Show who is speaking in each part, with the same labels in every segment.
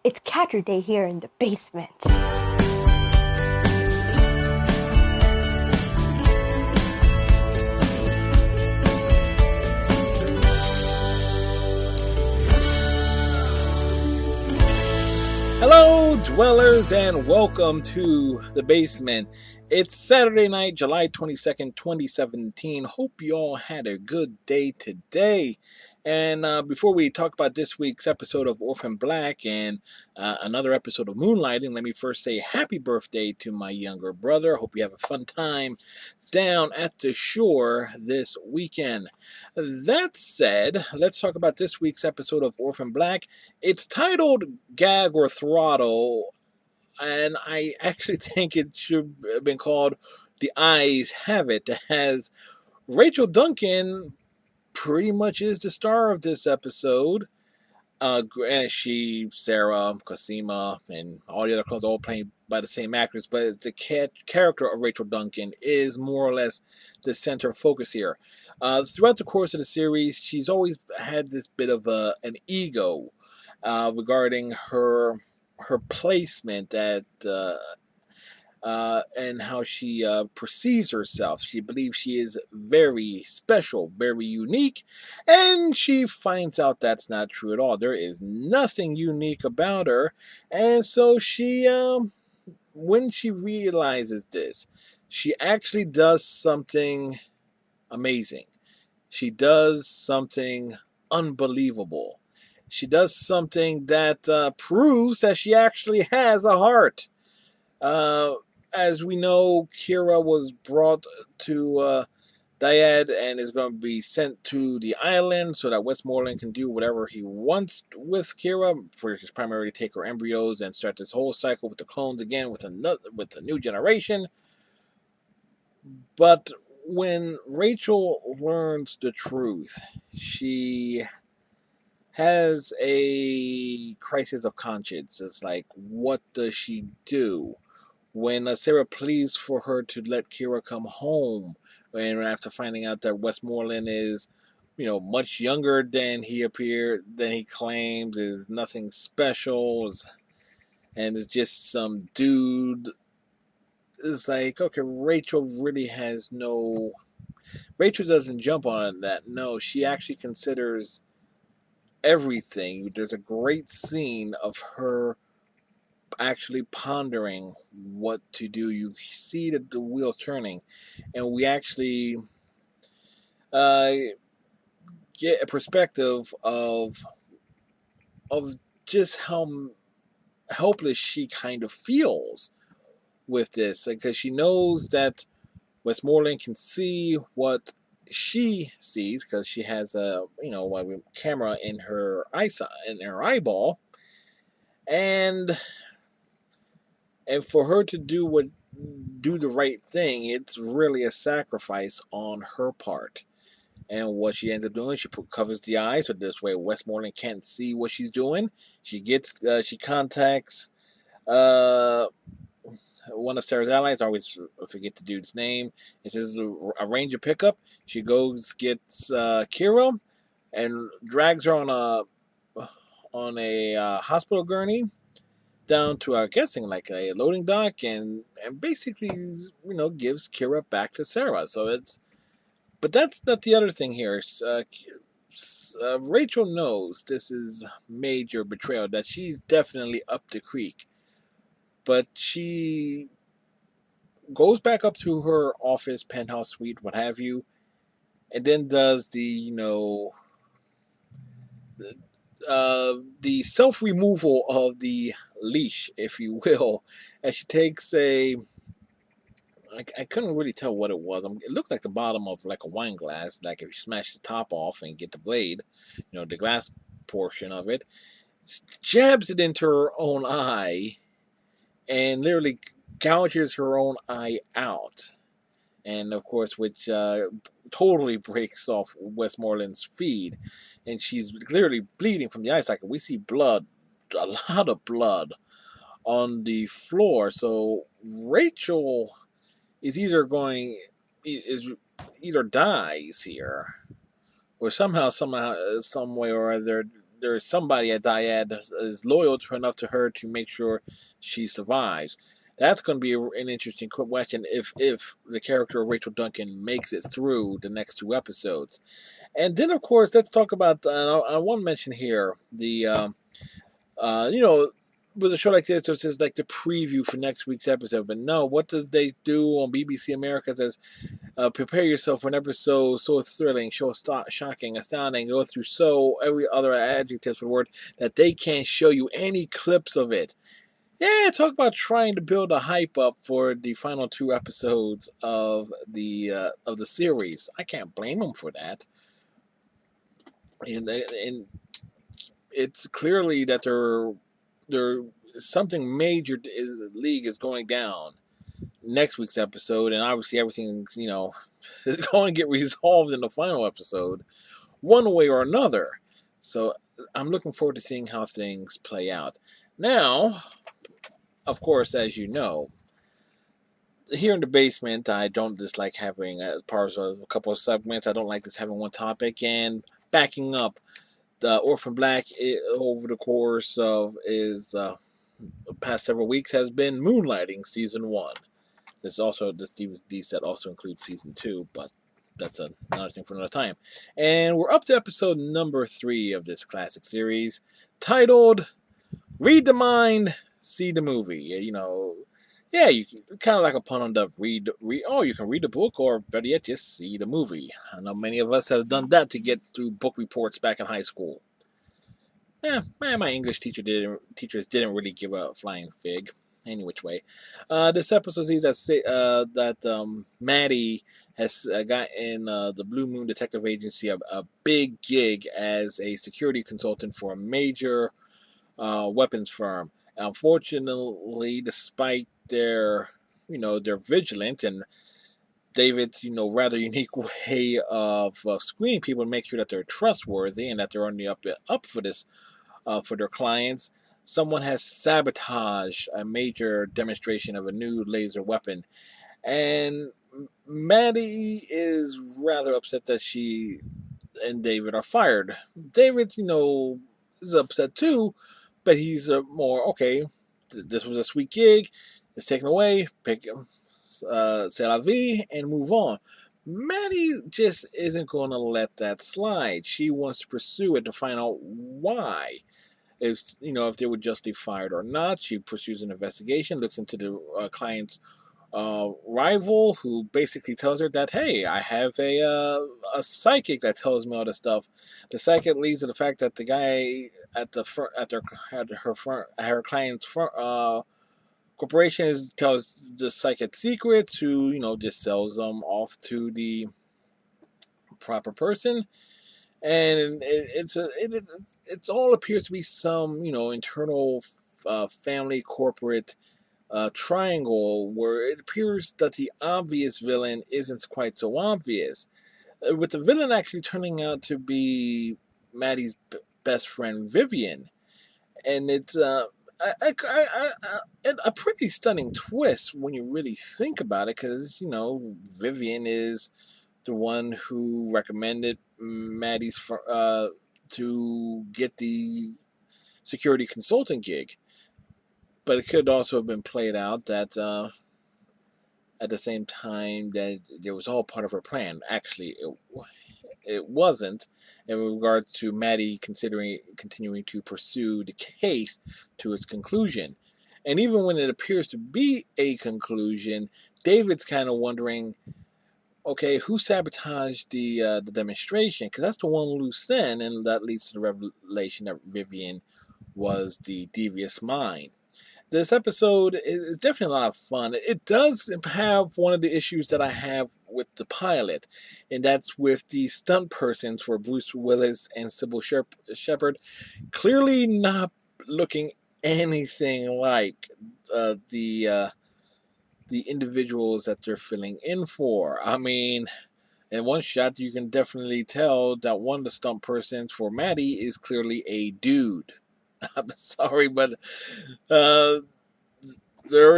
Speaker 1: It's catcher day here in the basement.
Speaker 2: Hello, dwellers, and welcome to the basement. It's Saturday night, July 22nd, 2017. Hope you all had a good day today. And before we talk about this week's episode of Orphan Black and another episode of Moonlighting, let me first say happy birthday to my younger brother. Hope you have a fun time down at the shore this weekend. That said, let's talk about this week's episode of Orphan Black. It's titled Gag or Throttle, and I actually think it should have been called The Eyes Have It, as Rachel Duncan pretty much is the star of this episode. And she, Sarah, Cosima, and all the other clones all played by the same actors, but the character of Rachel Duncan is more or less the center focus here. Throughout the course of the series, she's always had this bit of an ego regarding her placement at and how she perceives herself. She believes she is very special, very unique, and she finds out that's not true at all. There is nothing unique about her, and so she, when she realizes this, she actually does something amazing. She does something unbelievable. She does something that proves that she actually has a heart. As we know, Kira was brought to Dyad and is going to be sent to the island so that Westmoreland can do whatever he wants with Kira, for his primarily take her embryos and start this whole cycle with the clones again with a new generation. But when Rachel learns the truth, she has a crisis of conscience. It's like, what does she do? When Sarah pleads for her to let Kira come home, and after finding out that Westmoreland is, much younger than he claims, is nothing special, and is just some dude, it's like, okay, Rachel doesn't jump on that. No, she actually considers everything. There's a great scene of her actually pondering what to do. You see that the wheels turning, and we actually get a perspective of just how helpless she kind of feels with this, because she knows that Westmoreland can see what she sees because she has a camera in her eyeball, and for her to do the right thing, it's really a sacrifice on her part. And what she ends up doing, she covers the eyes, so this way Westmoreland can't see what she's doing. She contacts one of Sarah's allies. I always forget the dude's name. It says arrange a pickup. She gets Kira and drags her on a hospital gurney down to, I'm guessing, like a loading dock, and basically, gives Kira back to Sarah. But that's not the other thing here. Rachel knows this is major betrayal, that she's definitely up the creek, but she goes back up to her office, penthouse suite, what have you, and then does the self-removal of the leash, if you will, as she takes I couldn't really tell what it was. It looked like the bottom of like a wine glass, like if you smash the top off and get the blade, the glass portion of it, jabs it into her own eye and literally gouges her own eye out. And of course, which totally breaks off Westmoreland's feed, and she's clearly bleeding from the eye socket. We see blood, a lot of blood on the floor. So Rachel is either dies here, or somehow, some way or other, there's somebody at Dyad that is loyal to enough to her to make sure she survives. That's going to be an interesting question if the character of Rachel Duncan makes it through the next two episodes. And then, of course, let's talk about. I want to mention here the you know, with a show like this, it's just like the preview for next week's episode. But no, what does they do on BBC America says, prepare yourself for an episode so thrilling, shocking, astounding, go through so every other adjectives for the word that they can't show you any clips of it. Yeah, talk about trying to build a hype up for the final two episodes of the series. I can't blame them for that. And it's clearly that they're something major is the league is going down next week's episode, and obviously everything's is going to get resolved in the final episode one way or another. So I'm looking forward to seeing how things play out. Now, of course, as you know, here in the basement, I don't dislike having as part of a couple of segments. I don't like just having one topic and backing up. The Orphan Black over the course of is the past several weeks has been Moonlighting season 1. This DVD set also includes season 2, but that's another thing for another time. And we're up to episode number 3 of this classic series, titled "Read the Mind, See the Movie." Yeah, you kind of like a pun on the read. Oh, you can read the book, or better yet, just see the movie. I know many of us have done that to get through book reports back in high school. Yeah, my English teachers didn't really give a flying fig. Any which way. This episode sees that Maddie has gotten the Blue Moon Detective Agency a big gig as a security consultant for a major weapons firm. Unfortunately, despite their vigilance and David's rather unique way of screening people to make sure that they're trustworthy and that they're on the up for this for their clients, someone has sabotaged a major demonstration of a new laser weapon. And Maddie is rather upset that she and David are fired. David, is upset too, but he's more, okay, this was a sweet gig, it's taken away, c'est la vie, and move on. Maddie just isn't going to let that slide. She wants to pursue it to find out why. If they were justly fired or not. She pursues an investigation, looks into the client's rival, who basically tells her that, hey, I have a psychic that tells me all this stuff. The psychic leads to the fact that the guy at the front at her client's front corporation tells the psychic secrets, who just sells them off to the proper person. And it all appears to be some internal family corporate triangle where it appears that the obvious villain isn't quite so obvious, with the villain actually turning out to be Maddie's best friend Vivian. And it's a pretty stunning twist when you really think about it, because Vivian is the one who recommended Maddie's to get the security consultant gig. But it could also have been played out that at the same time that it was all part of her plan. Actually, it wasn't, in regards to Maddie continuing to pursue the case to its conclusion. And even when it appears to be a conclusion, David's kind of wondering, okay, who sabotaged the demonstration? Because that's the one loose end, and that leads to the revelation that Vivian was the devious mind. This episode is definitely a lot of fun. It does have one of the issues that I have with the pilot, and that's with the stunt persons for Bruce Willis and Sybil Shepherd clearly not looking anything like the individuals that they're filling in for. I mean, in one shot, you can definitely tell that one of the stunt persons for Maddie is clearly a dude. I'm sorry, but there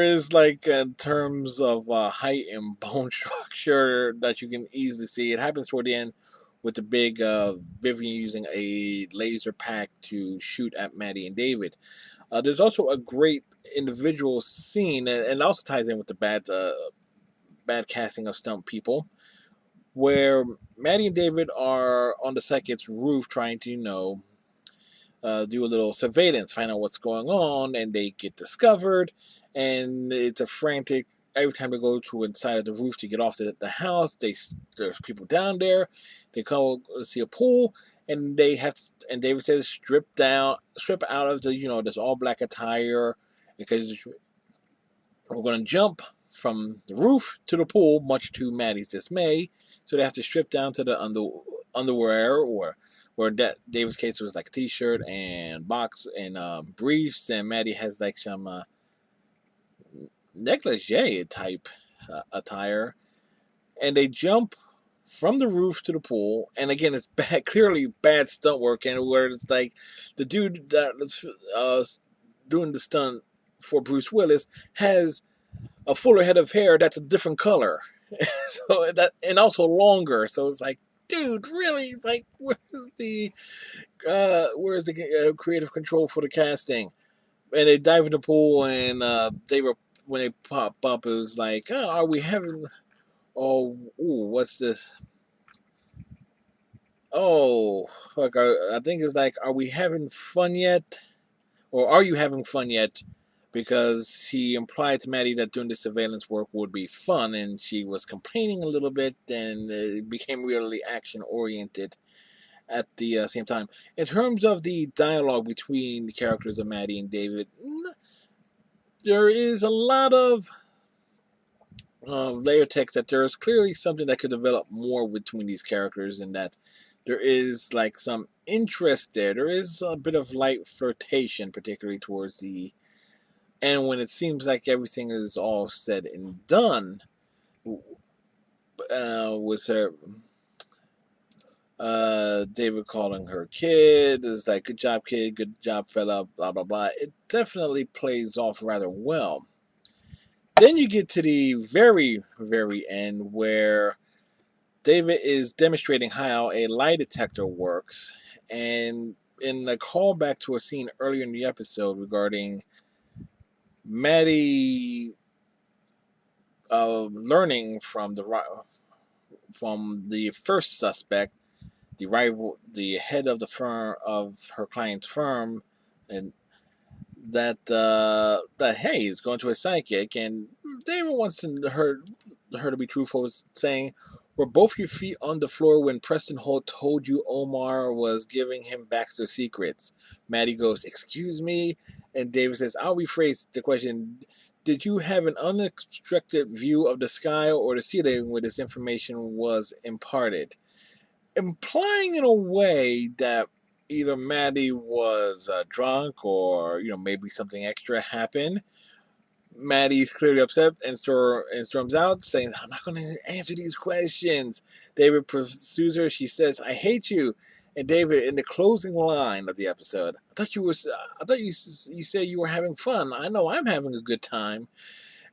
Speaker 2: is, like, in terms of height and bone structure, that you can easily see. It happens toward the end with the big Vivian using a laser pack to shoot at Maddie and David. There's also a great individual scene, and it also ties in with the bad casting of stunt people, where Maddie and David are on the psychic's roof trying to, do a little surveillance, find out what's going on, and they get discovered, and it's a frantic. Every time they go to inside of the roof to get off the house, there's people down there. They come see a pool, and they have to, and David says strip out of the this all black attire because we're going to jump from the roof to the pool, much to Maddie's dismay. So they have to strip down to the underwear, or where that David's case was like a t-shirt and box and briefs, and Maddie has like some negligee type attire, and they jump from the roof to the pool. And again, it's clearly bad stunt work, and where it's like the dude that's doing the stunt for Bruce Willis has a fuller head of hair that's a different color, so that, and also longer. So it's like, dude, really? Like, where's the creative control for the casting? And they dive in the pool, and when they pop up, it was like, oh, are we having? Oh, ooh, what's this? Oh, fuck! I think it's like, are we having fun yet? Or are you having fun yet? Because he implied to Maddie that doing the surveillance work would be fun, and she was complaining a little bit, and it became really action oriented at the same time. In terms of the dialogue between the characters of Maddie and David, there is a lot of layer text that there's clearly something that could develop more between these characters, and that there is like some interest there. There is a bit of light flirtation, particularly towards the end when it seems like everything is all said and done. Was her David calling her kid is like, good job kid, good job fella, blah blah blah. It definitely plays off rather well. Then you get to the very, very end where David is demonstrating how a lie detector works, and in the callback to a scene earlier in the episode regarding Maddie learning from the first suspect, the head of the firm, of her client's firm, and that hey, he's going to a psychic, and David wants her to be truthful, saying, "Were both your feet on the floor when Preston Holt told you Omar was giving him Baxter secrets?" Maddie goes, "Excuse me," and David says, "I'll rephrase the question. Did you have an unobstructed view of the sky or the ceiling when this information was imparted?" Implying in a way that either Maddie was drunk, or maybe something extra happened. Maddie's clearly upset and storms out, saying, "I'm not going to answer these questions." David pursues her. She says, "I hate you." And David, in the closing line of the episode, I thought you said you were having fun. I know I'm having a good time."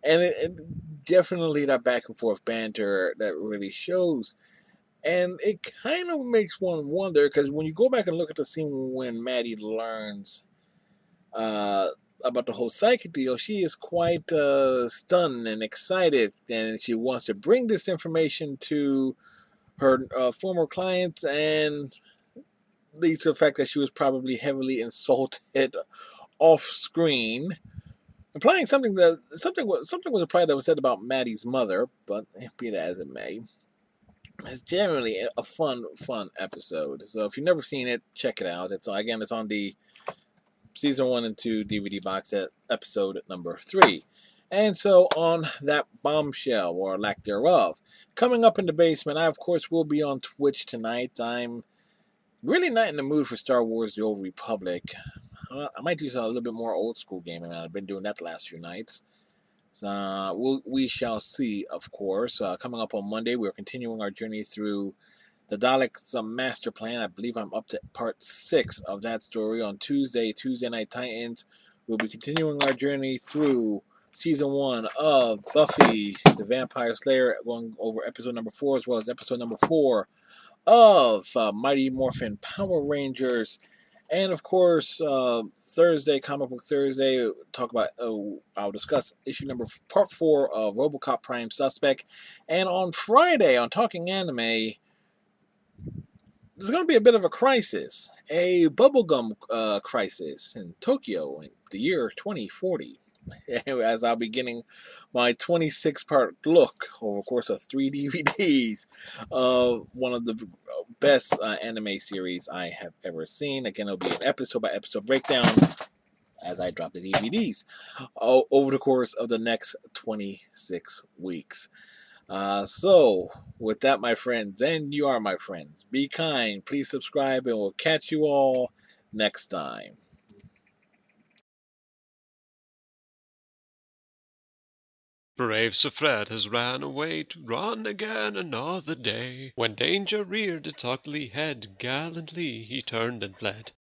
Speaker 2: And it definitely that back and forth banter that really shows. And it kind of makes one wonder, because when you go back and look at the scene when Maddie learns uh, about the whole psychic deal, she is quite stunned and excited, and she wants to bring this information to her former clients, and leads to the fact that she was probably heavily insulted off screen, implying something was implied that was said about Maddie's mother. But be that as it may, it's generally a fun episode. So if you've never seen it, check it out. It's on the season 1 and 2 DVD box set, episode number 3. And so on that bombshell, or lack thereof, coming up in the basement, I of course will be on Twitch tonight. I'm really not in the mood for Star Wars: The Old Republic. I might do a little bit more old school gaming. I've been doing that the last few nights. So we shall see, of course. Coming up on Monday, we're continuing our journey through the Daleks' Master Plan. I believe I'm up to part 6 of that story. On Tuesday Night Titans, we'll be continuing our journey through season 1 of Buffy the Vampire Slayer, going over episode number 4 as well as episode number 4 of Mighty Morphin Power Rangers. And of course, Thursday, Comic Book Thursday, I'll discuss issue number part 4 of RoboCop Prime Suspect. And on Friday, on Talking Anime, there's going to be a bit of a crisis, a bubblegum crisis in Tokyo in the year 2040. As I'll be getting my 26-part look over the course of 3 DVDs of one of the best anime series I have ever seen. Again, it'll be an episode by episode breakdown as I drop the DVDs over the course of the next 26 weeks. So, with that, my friends, and you are my friends, be kind, please subscribe, and we'll catch you all next time.
Speaker 3: Brave Sir Fred has ran away to run again another day. When danger reared its ugly head, gallantly he turned and fled.